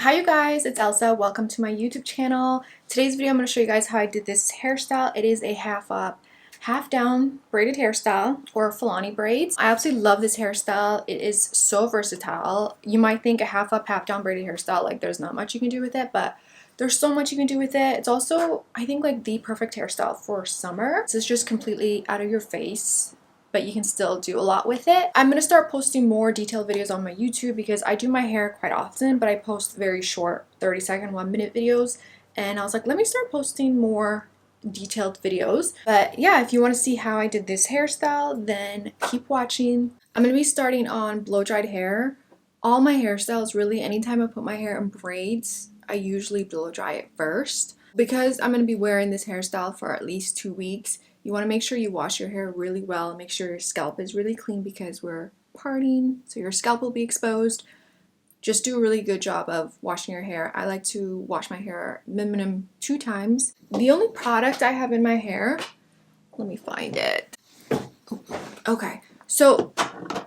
Hi you guys, it's Elsa. Welcome to my YouTube channel. Today's video I'm going to show you guys how I did this hairstyle. It is a half up, half down braided hairstyle or Fulani braids. I absolutely love this hairstyle. It is so versatile. You might think a half up, half down braided hairstyle, like there's not much you can do with it, but there's so much you can do with it. It's also, I think, like the perfect hairstyle for summer. This is just completely out of your face, but you can still do a lot with it. I'm gonna start posting more detailed videos on my YouTube because I do my hair quite often, but I post very short 30-second, 1-minute videos. And I was like, let me start posting more detailed videos. But yeah, if you want to see how I did this hairstyle, then keep watching. I'm gonna be starting on blow-dried hair. All my hairstyles, really, anytime I put my hair in braids, I usually blow dry it first. Because I'm gonna be wearing this hairstyle for at least 2 weeks, you want to make sure you wash your hair really well. Make sure your scalp is really clean because we're partying, so your scalp will be exposed. Just do a really good job of washing your hair. I like to wash my hair minimum 2 times. The only product I have in my hair, let me find it. Okay, so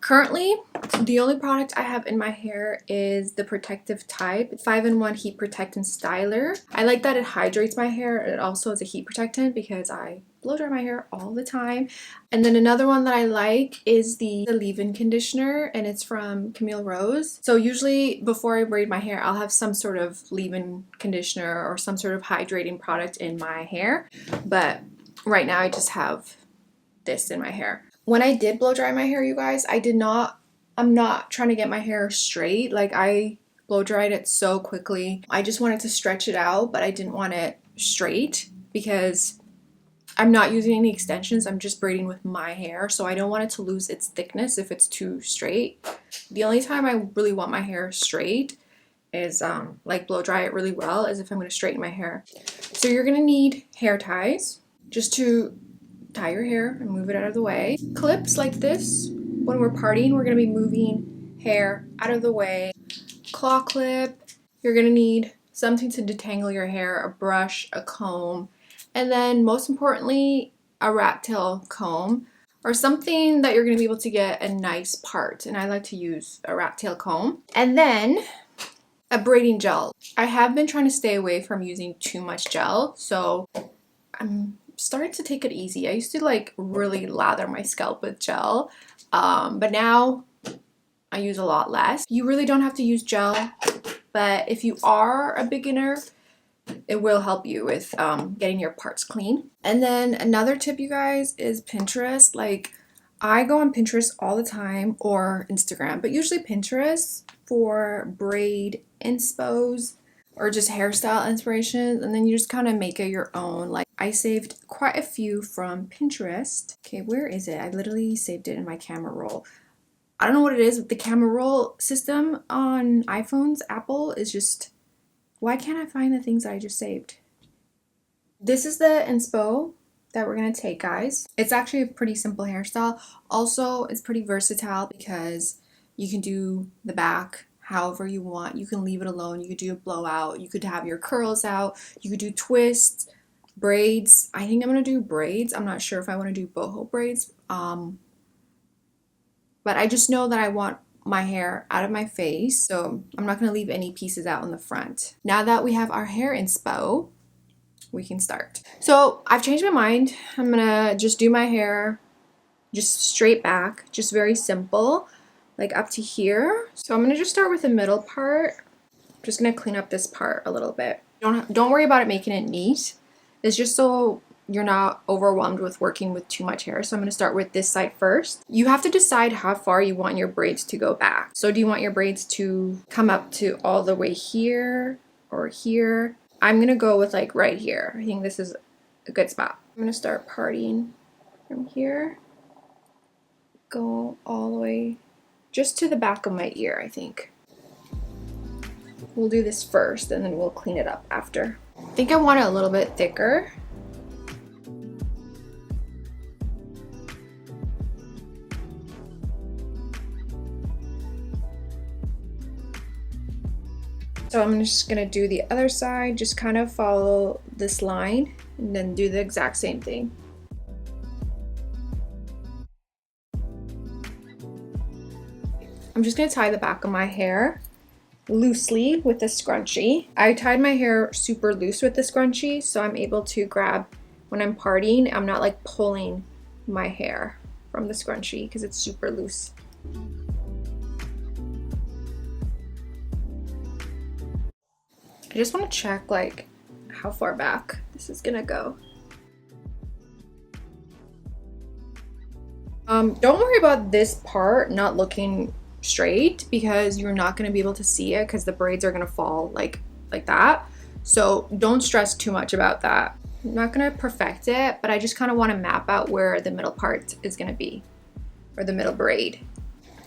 currently the only product I have in my hair is the Protective Type 5-in-1 Heat Protectant Styler. I like that it hydrates my hair, and it also is a heat protectant because I blow dry my hair all the time. And then another one that I like is the leave-in conditioner, and it's from Cornrows. So usually before I braid my hair, I'll have some sort of leave-in conditioner or some sort of hydrating product in my hair. But right now I just have this in my hair. When I did blow dry my hair, you guys, I'm not trying to get my hair straight. Like, I blow dried it so quickly. I just wanted to stretch it out, but I didn't want it straight because I'm not using any extensions. I'm just braiding with my hair, so I don't want it to lose its thickness if it's too straight. The only time I really want my hair straight is like blow dry it really well is if I'm going to straighten my hair. So you're going to need hair ties just to tie your hair and move it out of the way. Clips like this. When we're partying, we're going to be moving hair out of the way. Claw clip. You're going to need something to detangle your hair, a brush, a comb, and then most importantly, a rat tail comb or something that you're going to be able to get a nice part. And I like to use a rat tail comb. And then a braiding gel. I have been trying to stay away from using too much gel, so I'm starting to take it easy. I used to like really lather my scalp with gel, but now I use a lot less. You really don't have to use gel, but if you are a beginner, it will help you with getting your parts clean. And then another tip, you guys, is Pinterest. Like, I go on Pinterest all the time, or Instagram, but usually Pinterest for braid inspos or just hairstyle inspirations, and then you just kind of make it your own. Like, I saved quite a few from Pinterest. Okay, where is it? I literally saved it in my camera roll. I don't know what it is, but the camera roll system on iPhones, Apple, is just, why can't I find the things that I just saved? This is the inspo that we're gonna take, guys. It's actually a pretty simple hairstyle. Also, it's pretty versatile because you can do the back however you want. You can leave it alone. You could do a blowout. You could have your curls out. You could do twists, braids. I think I'm gonna do braids. I'm not sure if I want to do boho braids. But I just know that I want my hair out of my face, so I'm not gonna leave any pieces out in the front. Now that we have our hair inspo, we can start. So I've changed my mind. I'm gonna just do my hair just straight back, just very simple, like up to here. So I'm gonna just start with the middle part. I'm just gonna clean up this part a little bit. Don't worry about it making it neat. It's just so you're not overwhelmed with working with too much hair. So I'm going to start with this side first. You have to decide how far you want your braids to go back. So do you want your braids to come up to all the way here or here? I'm going to go with like right here. I think this is a good spot. I'm going to start parting from here. Go all the way just to the back of my ear, I think. We'll do this first and then we'll clean it up after. I think I want it a little bit thicker. So I'm just gonna do the other side, just kind of follow this line and then do the exact same thing. I'm just gonna tie the back of my hair loosely with the scrunchie. I tied my hair super loose with the scrunchie, so I'm able to grab when I'm partying. I'm not like pulling my hair from the scrunchie because it's super loose. I just want to check like how far back this is gonna go. Don't worry about this part not looking straight because you're not going to be able to see it because the braids are going to fall like that. So don't stress too much about that. I'm not going to perfect it, but I just kind of want to map out where the middle part is going to be, or the middle braid.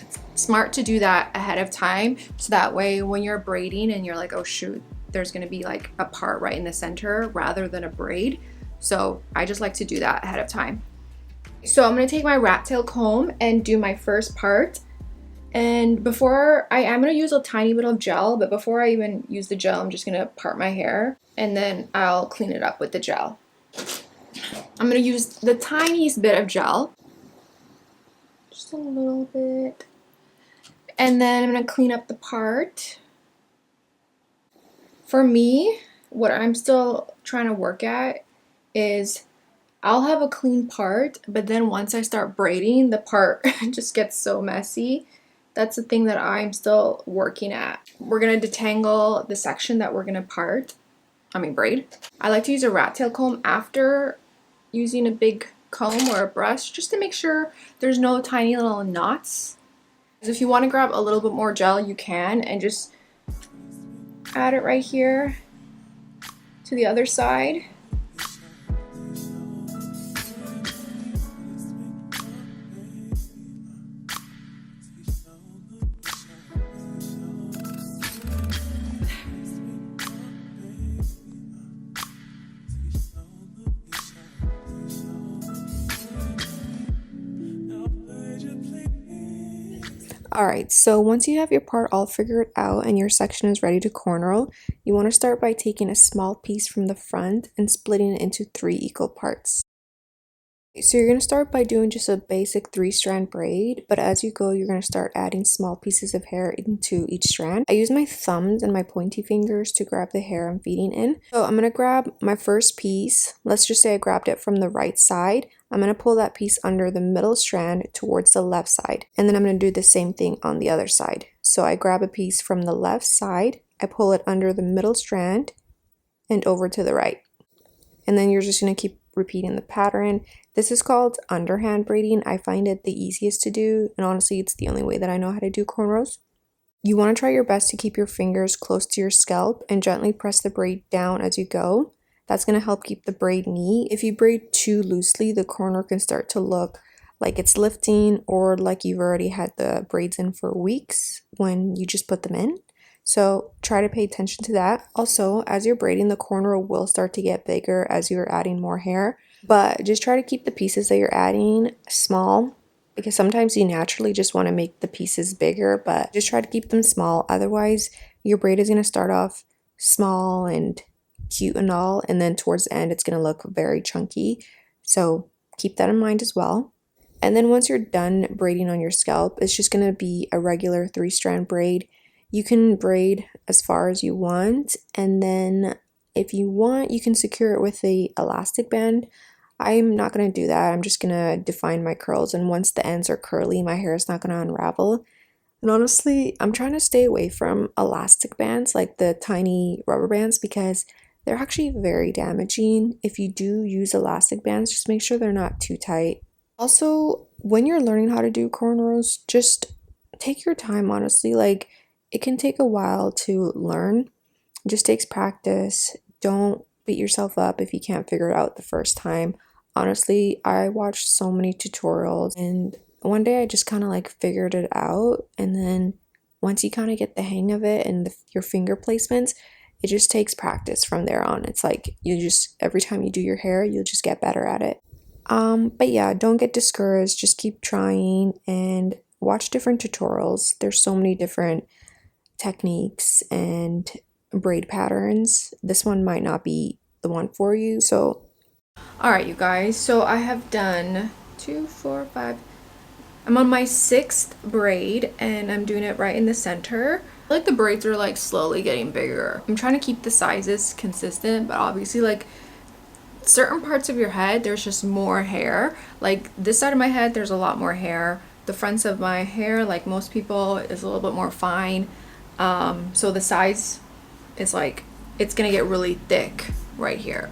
It's smart to do that ahead of time so that way when you're braiding and you're like, oh shoot, there's going to be like a part right in the center rather than a braid. So I just like to do that ahead of time. So I'm going to take my rat tail comb and do my first part. And before I'm going to use a tiny bit of gel, but before I even use the gel, I'm just going to part my hair and then I'll clean it up with the gel. I'm going to use the tiniest bit of gel, just a little bit. And then I'm going to clean up the part. For me, what I'm still trying to work at is I'll have a clean part, but then once I start braiding, the part just gets so messy. That's the thing that I'm still working at. We're gonna detangle the section that we're gonna braid. I like to use a rat tail comb after using a big comb or a brush just to make sure there's no tiny little knots. If you wanna grab a little bit more gel, you can, and just add it right here to the other side. Alright, so once you have your part all figured out and your section is ready to cornrow, you want to start by taking a small piece from the front and splitting it into 3 equal parts. So you're going to start by doing just a basic 3-strand braid, but as you go, you're going to start adding small pieces of hair into each strand. I use my thumbs and my pointy fingers to grab the hair I'm feeding in. So I'm going to grab my first piece. Let's just say I grabbed it from the right side. I'm going to pull that piece under the middle strand towards the left side. And then I'm going to do the same thing on the other side. So I grab a piece from the left side, I pull it under the middle strand and over to the right. And then you're just going to keep repeating the pattern. This is called underhand braiding. I find it the easiest to do, and honestly it's the only way that I know how to do cornrows. You want to try your best to keep your fingers close to your scalp and gently press the braid down as you go. That's going to help keep the braid neat. If you braid too loosely, the cornrow can start to look like it's lifting or like you've already had the braids in for weeks when you just put them in. So try to pay attention to that. Also, as you're braiding, the cornrow will start to get bigger as you're adding more hair, but just try to keep the pieces that you're adding small because sometimes you naturally just want to make the pieces bigger, but just try to keep them small. Otherwise, your braid is going to start off small and cute and all, and then towards the end, it's going to look very chunky. So keep that in mind as well. And then once you're done braiding on your scalp, it's just going to be a regular 3-strand braid. You can braid as far as you want, and then if you want, you can secure it with a elastic band. I'm not going to do that. I'm just going to define my curls, and once the ends are curly, my hair is not going to unravel. And honestly, I'm trying to stay away from elastic bands, like the tiny rubber bands, because they're actually very damaging. If you do use elastic bands, just make sure they're not too tight. Also, when you're learning how to do cornrows, just take your time, honestly. Like, it can take a while to learn. It just takes practice. Don't beat yourself up if you can't figure it out the first time. Honestly, I watched so many tutorials, and one day I just kind of like figured it out, and then once you kind of get the hang of it and your finger placements, it just takes practice from there on. It's like every time you do your hair, you'll just get better at it. But yeah, don't get discouraged. Just keep trying and watch different tutorials. There's so many different techniques and braid patterns. This one might not be the one for you. So, all right, you guys. So I have done 2, 4, 5. I'm on my 6th braid and I'm doing it right in the center. feel like the braids are like slowly getting bigger. I'm trying to keep the sizes consistent, but obviously like certain parts of your head there's just more hair. Like this side of my head there's a lot more hair. The fronts of my hair, like most people, is a little bit more fine. So the size is like, it's gonna get really thick right here.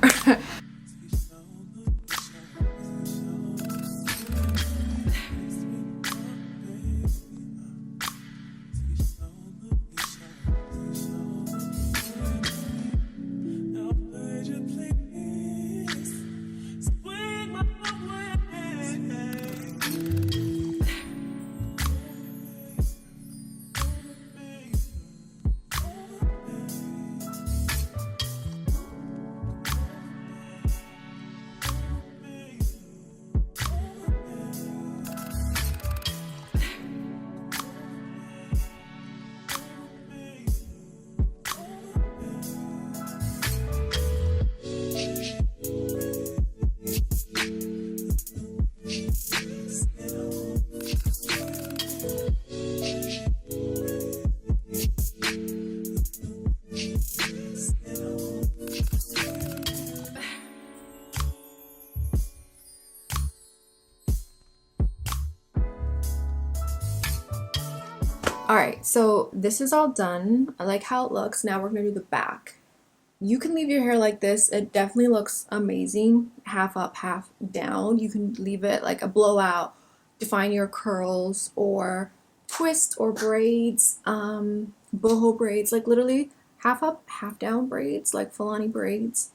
Alright, so this is all done. I like how it looks. Now we're gonna do the back. You can leave your hair like this. It definitely looks amazing. Half up, half down. You can leave it like a blowout, define your curls, or twist or braids, boho braids, like literally half up, half down braids, like Fulani braids.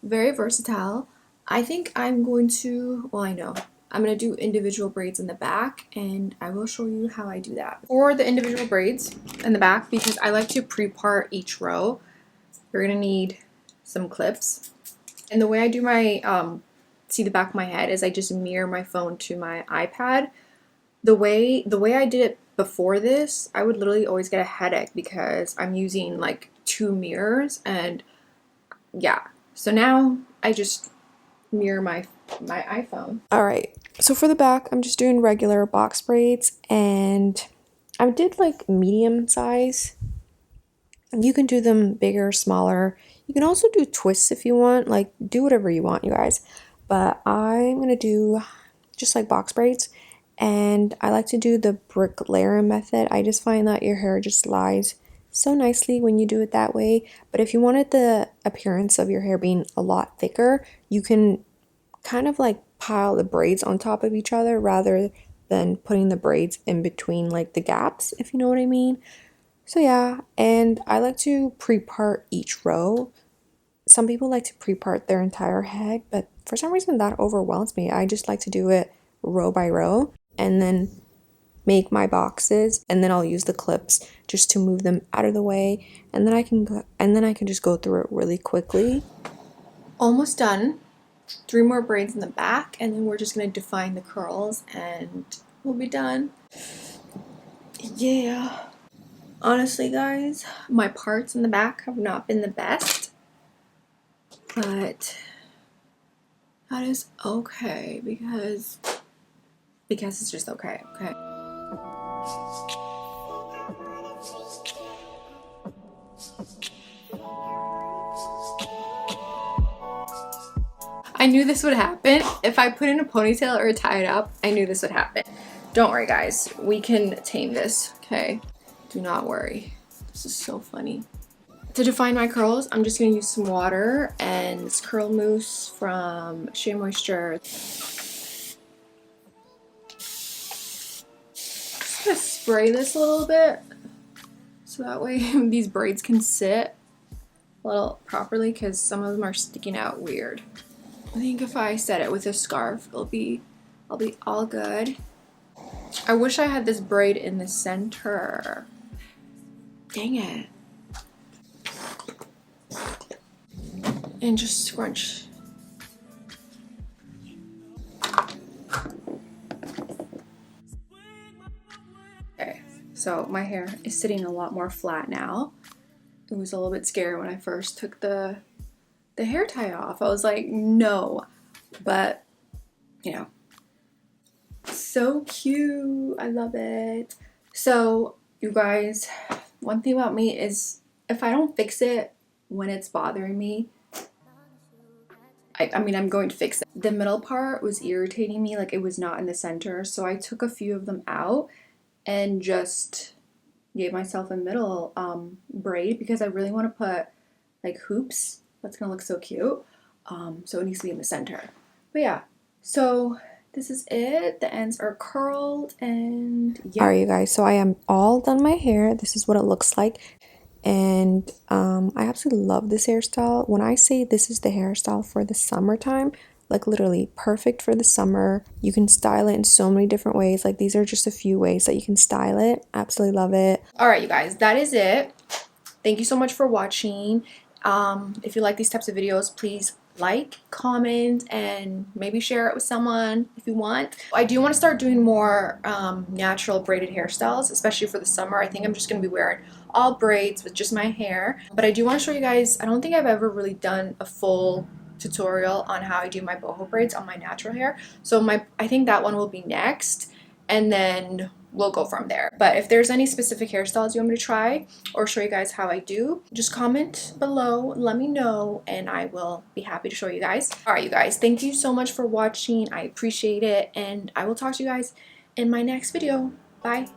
Very versatile. I think I'm going to, well, I know. I'm going to do individual braids in the back, and I will show you how I do that. For the individual braids in the back, because I like to pre-part each row, you're going to need some clips. And the way I do my, see the back of my head is I just mirror my phone to my iPad. The way I did it before this, I would literally always get a headache because I'm using like 2 mirrors, and yeah. So now I just mirror my iPhone. Alright, so for the back, I'm just doing regular box braids, and I did like medium size. You can do them bigger, smaller. You can also do twists if you want, like do whatever you want, you guys. But I'm gonna do just like box braids, and I like to do the brick layer method. I just find that your hair just lies so nicely when you do it that way. But if you wanted the appearance of your hair being a lot thicker, you can kind of like pile the braids on top of each other rather than putting the braids in between like the gaps, if you know what I mean. So yeah, and I like to pre-part each row. Some people like to pre-part their entire head, but for some reason that overwhelms me. I just like to do it row by row and then make my boxes, and then I'll use the clips just to move them out of the way, and then I can just go through it really quickly. Almost done. 3 more braids in the back, and then we're just gonna define the curls and we'll be done. Yeah. Honestly, guys, my parts in the back have not been the best, but that is okay because it's just okay. I knew this would happen. If I put in a ponytail or tie it up, I knew this would happen. Don't worry, guys. We can tame this, okay? Do not worry. This is so funny. To define my curls, I'm just going to use some water and this curl mousse from Shea Moisture. Just going to spray this a little bit so that way these braids can sit a little properly, because some of them are sticking out weird. I think if I set it with a scarf, I'll be all good. I wish I had this braid in the center. Dang it. And just scrunch. Okay, so my hair is sitting a lot more flat now. It was a little bit scary when I first took the hair tie off. I was like, no, but you know, so cute. I love it. So you guys, one thing about me is if I don't fix it when it's bothering me, I mean, I'm going to fix it. The middle part was irritating me, like it was not in the center, so I took a few of them out and just gave myself a middle braid because I really want to put like hoops. That's gonna look so cute. So it needs to be in the center. But yeah, so this is it. The ends are curled and yeah. Alright, you guys, so I am all done my hair. This is what it looks like. And I absolutely love this hairstyle. When I say this is the hairstyle for the summertime, like literally perfect for the summer. You can style it in so many different ways. Like these are just a few ways that you can style it. Absolutely love it. All right, you guys, that is it. Thank you so much for watching. If you like these types of videos, please like, comment, and maybe share it with someone if you want. I do want to start doing more natural braided hairstyles, especially for the summer. I think I'm just going to be wearing all braids with just my hair. But I do want to show you guys, I don't think I've ever really done a full tutorial on how I do my boho braids on my natural hair. So I think that one will be next, and then we'll go from there. But if there's any specific hairstyles you want me to try or show you guys how I do, just comment below, let me know, and I will be happy to show you guys. All right, you guys, thank you so much for watching. I appreciate it, and I will talk to you guys in my next video. Bye.